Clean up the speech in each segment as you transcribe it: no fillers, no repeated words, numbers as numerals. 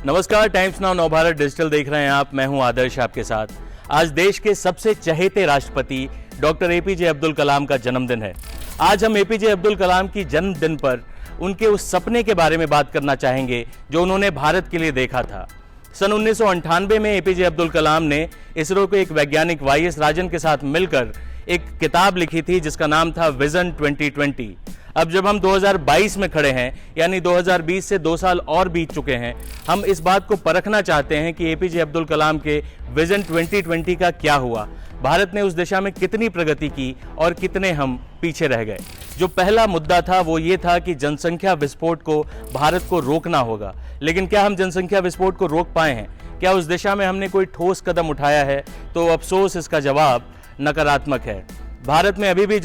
नमस्कार, times now Navbharat digital देख रहे हैं आप। मैं हूं आदर्श आपके साथ। आज देश के सबसे चहेते राष्ट्रपति डॉक्टर एपीजे अब्दुल कलाम का जन्मदिन है। आज हम एपीजे अब्दुल कलाम की जन्मदिन पर उनके उस सपने के बारे में बात करना चाहेंगे जो उन्होंने भारत के लिए देखा था। सन 1998 में एपीजे अब्दुल कलाम ने इसरो के एक वैज्ञानिक वाईएस राजन के साथ मिलकर एक किताब लिखी थी जिसका नाम था विजन 2020। अब जब हम 2022 में खड़े हैं, यानी 2020 से 2 साल और बीत चुके हैं, हम इस बात को परखना चाहते हैं कि एपीजे अब्दुल कलाम के विजन 2020 का क्या हुआ। भारत ने उस दिशा में कितनी प्रगति की और कितने हम पीछे रह गए। जो पहला मुद्दा था वो ये था कि जनसंख्या विस्फोट को भारत को रोकना होगा। लेकिन क्या हम जनसंख्या विस्फोट को रोक पाए हैं? क्या उस दिशा में हमने कोई ठोस कदम उठाया है? तो अफसोस इसका जवाब नकारात्मक है। भारत में अभी भी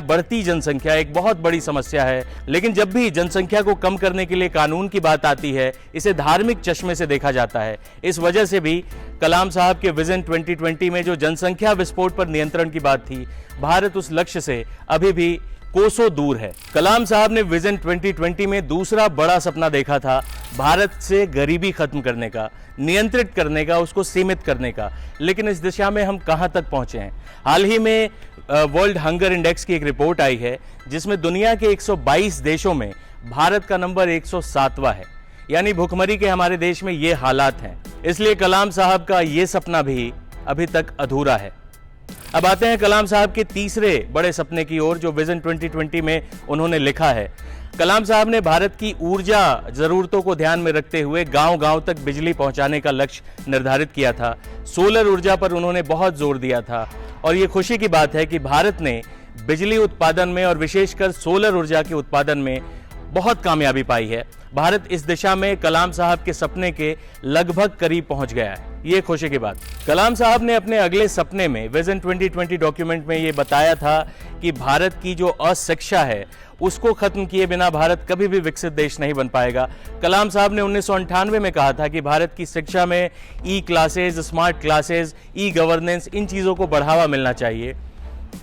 बढ़ती जनसंख्या एक बहुत बड़ी समस्या है। लेकिन जब भी जनसंख्या को कम करने के लिए कानून की बात आती है, इसे धार्मिक चश्मे से देखा जाता है। इस वजह से भी कलाम साहब के विजन 2020 में जो जनसंख्या विस्फोट पर नियंत्रण की बात थी, भारत उस लक्ष्य से अभी भी कोसों दूर है। कलाम साहब ने विजन 2020 में दूसरा बड़ा सपना देखा था, भारत से गरीबी खत्म करने का, नियंत्रित करने का, उसको सीमित करने का। लेकिन इस दिशा में हम कहां तक पहुंचे हैं? हाल ही में वर्ल्ड हंगर इंडेक्स की एक रिपोर्ट आई है जिसमें दुनिया के 122 देशों में भारत का नंबर 107वां है। यानी भुखमरी के हमारे देश में ये हालात हैं। इसलिए कलाम साहब का ये सपना भी अभी तक अधूरा है। अब आते हैं कलाम साहब के तीसरे बड़े सपने की ओर जो विजन 2020 में उन्होंने लिखा है। कलाम साहब ने भारत की ऊर्जा जरूरतों को ध्यान में रखते हुए गांव-गांव तक बिजली पहुंचाने का लक्ष्य निर्धारित किया था। सोलर ऊर्जा पर उन्होंने बहुत जोर दिया था और ये खुशी की बात है कि भारत ने बिजली उत्पादन में और विशेषकर सोलर ऊर्जा के उत्पादन में बहुत कामयाबी पाई है। भारत इस दिशा में कलाम साहब के सपने के लगभग करीब पहुंच गया है। ये खुशी की बात। कलाम साहब ने अपने अगले सपने में विजन 2020 डॉक्यूमेंट में ये बताया था कि भारत की जो अशिक्षा है उसको खत्म किए बिना भारत कभी भी विकसित देश नहीं बन पाएगा। कलाम साहब ने 1998 में कहा था कि भारत की शिक्षा में e classes, smart classes, e governance, इन चीज़ों को बढ़ावा मिलना चाहिए।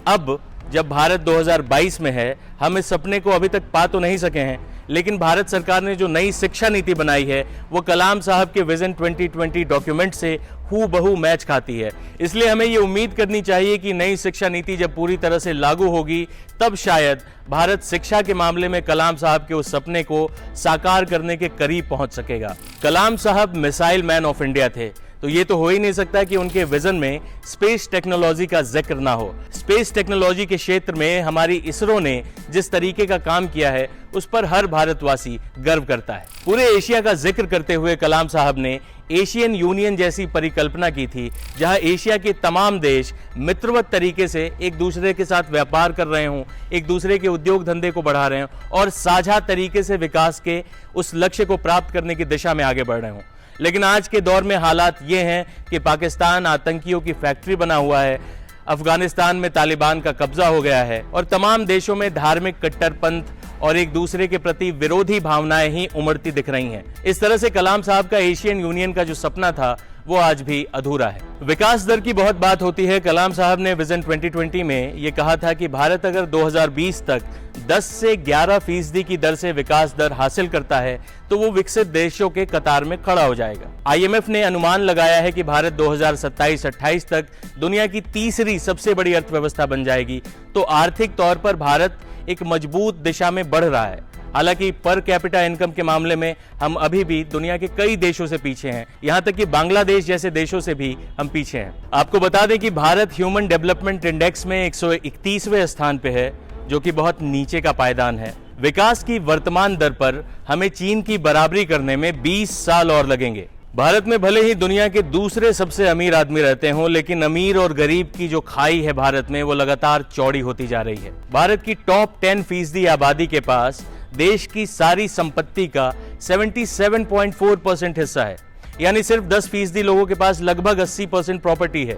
अब जब भारत 2022 में है, हम इस सपने को अभी तक पा तो नहीं सके हैं, लेकिन भारत सरकार ने जो नई शिक्षा नीति बनाई है वो कलाम साहब के विजन 2020 डॉक्यूमेंट से हूबहू मैच खाती है। इसलिए हमें ये उम्मीद करनी चाहिए कि नई शिक्षा नीति जब पूरी तरह से लागू होगी तब शायद भारत शिक्षा के मामले में कलाम साहब के उस सपने को साकार करने के करीब पहुंच सकेगा। कलाम साहब मिसाइल मैन ऑफ इंडिया थे, तो ये तो हो ही नहीं सकता कि उनके विजन में स्पेस टेक्नोलॉजी का जिक्र ना हो। स्पेस टेक्नोलॉजी के क्षेत्र में हमारी इसरो ने जिस तरीके का काम किया है उस पर हर भारतवासी गर्व करता है। पूरे एशिया का जिक्र करते हुए कलाम साहब ने एशियन यूनियन जैसी परिकल्पना की थी, जहां एशिया के तमाम देश मित्रवत तरीके से एक दूसरे के साथ व्यापार कर रहे हों, एक दूसरे के उद्योग धंधे को बढ़ा रहे हों और साझा तरीके से विकास के उस लक्ष्य को प्राप्त करने की दिशा में आगे बढ़ रहे हों। लेकिन आज के दौर में हालात ये हैं कि पाकिस्तान आतंकियों की फैक्ट्री बना हुआ है, अफगानिस्तान में तालिबान का कब्जा हो गया है और तमाम देशों में धार्मिक कट्टरपंथ और एक दूसरे के प्रति विरोधी भावनाएं ही उमड़ती दिख रही हैं। इस तरह से कलाम साहब का एशियन यूनियन का जो सपना था वो आज भी अधूरा है। विकास दर की बहुत बात होती है। कलाम साहब ने विजन 2020 में ये कहा था कि भारत अगर 2020 तक 10 से 11% की दर से विकास दर हासिल करता है तो वो विकसित देशों के कतार में खड़ा हो जाएगा। आईएमएफ ने अनुमान लगाया है कि भारत 2027-28 तक दुनिया की तीसरी सबसे बड़ी अर्थव्यवस्था बन जाएगी। तो आर्थिक तौर पर भारत एक मजबूत दिशा में बढ़ रहा है। हालांकि पर कैपिटा इनकम के मामले में हम अभी भी दुनिया के कई देशों से पीछे हैं, यहां तक कि बांग्लादेश जैसे देशों से भी हम पीछे हैं। आपको बता दें कि भारत ह्यूमन डेवलपमेंट इंडेक्स में 131वें स्थान पे है, जो कि बहुत नीचे का पायदान है। विकास की वर्तमान दर पर हमें चीन की बराबरी करने में 20 साल और लगेंगे। भारत में भले ही दुनिया के दूसरे सबसे अमीर आदमी रहते हों, लेकिन अमीर और गरीब की जो खाई है भारत में वो लगातार चौड़ी होती जा रही है। भारत की टॉप 10% आबादी के पास देश की सारी संपत्ति का 77.4% हिस्सा है, यानी सिर्फ 10% लोगों के पास लगभग 80% प्रॉपर्टी है।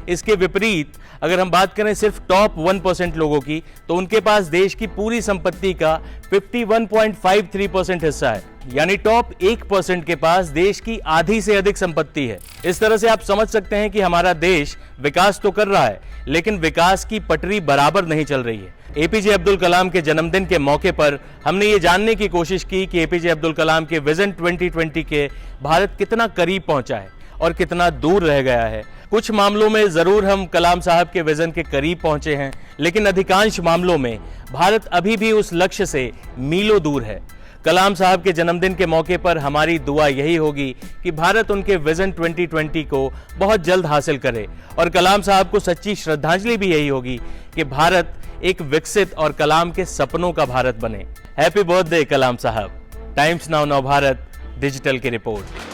इसके विपरीत अगर हम बात करें सिर्फ टॉप 1% लोगों की, तो उनके पास देश की पूरी संपत्ति का 51.53% हिस्सा है, यानी टॉप 1% के पास देश की आधी से अधिक संपत्ति है। इस तरह से आप समझ सकते हैं कि हमारा देश विकास तो कर रहा है, लेकिन विकास की पटरी बराबर नहीं चल रही है। एपीजे अब्दुल कलाम के जन्मदिन के मौके पर हमने ये जानने की कोशिश की कि एपीजे अब्दुल कलाम के विजन 2020 के भारत कितना करीब पहुंचा है और कितना दूर रह गया है। कुछ मामलों में जरूर हम कलाम साहब के विजन के करीब पहुंचे हैं, लेकिन अधिकांश मामलों में भारत अभी भी उस लक्ष्य से मीलों दूर है। कलाम साहब के जन्मदिन के मौके पर हमारी दुआ यही होगी कि भारत उनके विजन 2020 को बहुत जल्द हासिल करे, और कलाम साहब को सच्ची श्रद्धांजलि भी यही होगी कि भारत एक विकसित और कलाम के सपनों का भारत बने। हैप्पी बर्थडे कलाम साहब। टाइम्स नाउ नव भारत डिजिटल की रिपोर्ट।